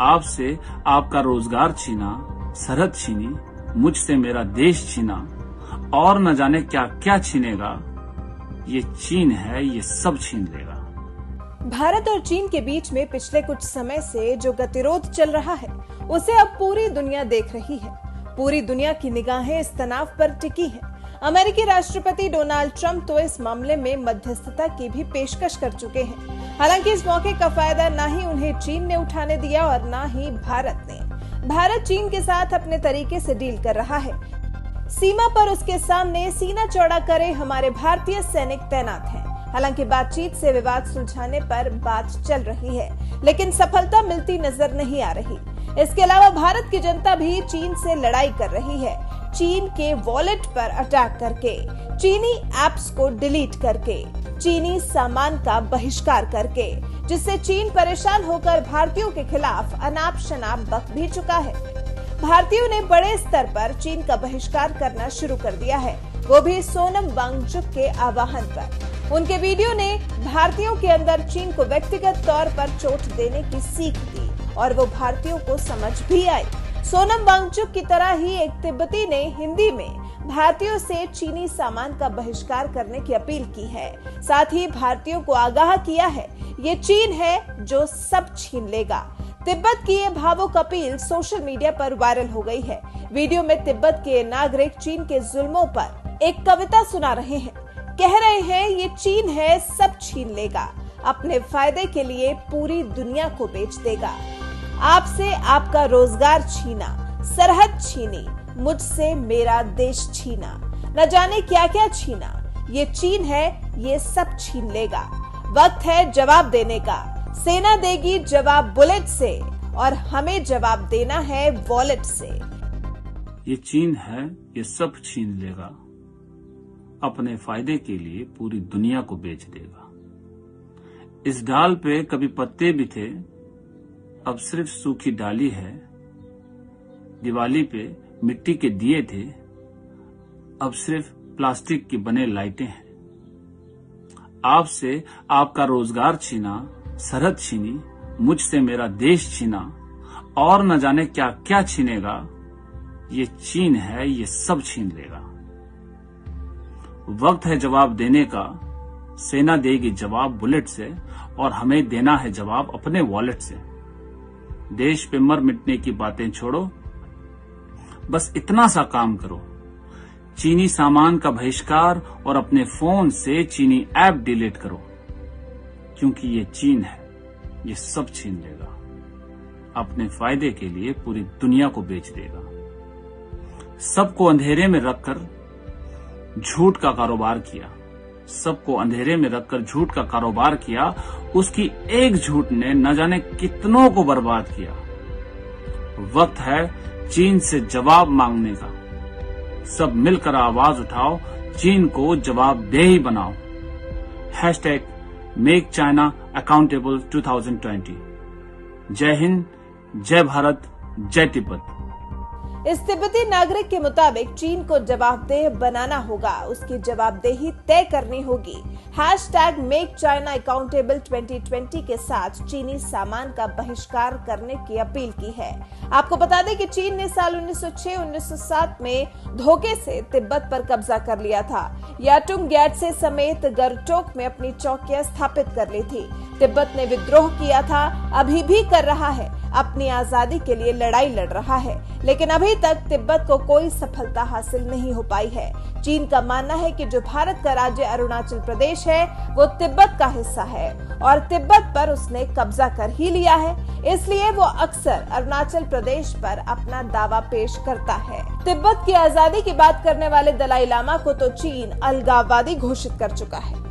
आपसे आपका रोजगार छीना, सरहद छीनी, मुझसे मेरा देश छीना और न जाने क्या क्या छीनेगा। ये चीन है, ये सब छीन लेगा। भारत और चीन के बीच में पिछले कुछ समय से जो गतिरोध चल रहा है, उसे अब पूरी दुनिया देख रही है। पूरी दुनिया की निगाहें इस तनाव पर टिकी हैं। अमेरिकी राष्ट्रपति डोनाल्ड ट्रंप तो इस मामले में मध्यस्थता की भी पेशकश कर चुके हैं। हालांकि इस मौके का फायदा न ही उन्हें चीन ने उठाने दिया और न ही भारत ने। भारत चीन के साथ अपने तरीके से डील कर रहा है। सीमा पर उसके सामने सीना चौड़ा करे हमारे भारतीय सैनिक तैनात हैं। हालांकि बातचीत से विवाद सुलझाने पर बात चल रही है, लेकिन सफलता मिलती नजर नहीं आ रही। इसके अलावा भारत की जनता भी चीन से लड़ाई कर रही है। चीन के वॉलेट पर अटैक करके, चीनी एप्स को डिलीट करके, चीनी सामान का बहिष्कार करके, जिससे चीन परेशान होकर भारतीयों के खिलाफ अनाप शनाप बक भी चुका है। भारतीयों ने बड़े स्तर पर चीन का बहिष्कार करना शुरू कर दिया है, वो भी सोनम वांगचुक के आह्वान पर। उनके वीडियो ने भारतीयों के अंदर चीन को व्यक्तिगत तौर पर चोट देने की सीख दी और वो भारतीयों को समझ भी आई। सोनम वांगचुक की तरह ही एक तिब्बती ने हिंदी में भारतीयों से चीनी सामान का बहिष्कार करने की अपील की है। साथ ही भारतीयों को आगाह किया है, ये चीन है जो सब छीन लेगा। तिब्बत की ये भावुक अपील सोशल मीडिया पर वायरल हो गई है। वीडियो में तिब्बत के नागरिक चीन के जुल्मों पर एक कविता सुना रहे हैं। कह रहे हैं, ये चीन है सब छीन लेगा, अपने फायदे के लिए पूरी दुनिया को बेच देगा। आपसे आपका रोजगार छीना, सरहद छीनी, मुझसे मेरा देश छीना, न जाने क्या क्या छीना। ये चीन है, ये सब छीन लेगा। वक्त है जवाब देने का। सेना देगी जवाब बुलेट से और हमें जवाब देना है वॉलेट से। ये चीन है, ये सब छीन लेगा, अपने फायदे के लिए पूरी दुनिया को बेच देगा। इस डाल पे कभी पत्ते भी थे, अब सिर्फ सूखी डाली है। दिवाली पे मिट्टी के दिए थे, अब सिर्फ प्लास्टिक की बने लाइटें हैं। आपसे आपका रोजगार छीना, सरहद छीनी, मुझसे मेरा देश छीना और न जाने क्या क्या छीनेगा। ये चीन है, ये सब छीन लेगा। वक्त है जवाब देने का। सेना देगी जवाब बुलेट से और हमें देना है जवाब अपने वॉलेट से। देश पे मर मिटने की बातें छोड़ो, बस इतना सा काम करो। चीनी सामान का बहिष्कार और अपने फोन से चीनी ऐप डिलीट करो, क्योंकि ये चीन है, ये सब छीन लेगा। अपने फायदे के लिए पूरी दुनिया को बेच देगा। सबको अंधेरे में रखकर झूठ का कारोबार किया, सबको अंधेरे में रखकर झूठ का कारोबार किया। उसकी एक झूठ ने न जाने कितनों को बर्बाद किया। वक्त है चीन से जवाब मांगने का। सब मिलकर आवाज उठाओ, चीन को जवाबदेही बनाओ। #Make China accountable 2020। जय हिंद, जय भारत, जय तिब्बत। इस तिब्बती नागरिक के मुताबिक चीन को जवाबदेह बनाना होगा, उसकी जवाबदेही तय करनी होगी। #मेक चाइना अकाउंटेबल 2020 के साथ चीनी सामान का बहिष्कार करने की अपील की है। आपको बता दें कि चीन ने साल 1906-1907 में धोखे से तिब्बत पर कब्जा कर लिया था। याटुंग ग्याटसे समेत गरटोक में अपनी चौकियां स्थापित कर ली थी। तिब्बत ने विद्रोह किया था, अभी भी कर रहा है, अपनी आजादी के लिए लड़ाई लड़ रहा है, लेकिन अभी तक तिब्बत को कोई सफलता हासिल नहीं हो पाई है। चीन का मानना है कि जो भारत का राज्य अरुणाचल प्रदेश है, वो तिब्बत का हिस्सा है और तिब्बत पर उसने कब्जा कर ही लिया है, इसलिए वो अक्सर अरुणाचल प्रदेश पर अपना दावा पेश करता है। तिब्बत की आजादी की बात करने वाले दलाई लामा को तो चीन अलगाववादी घोषित कर चुका है।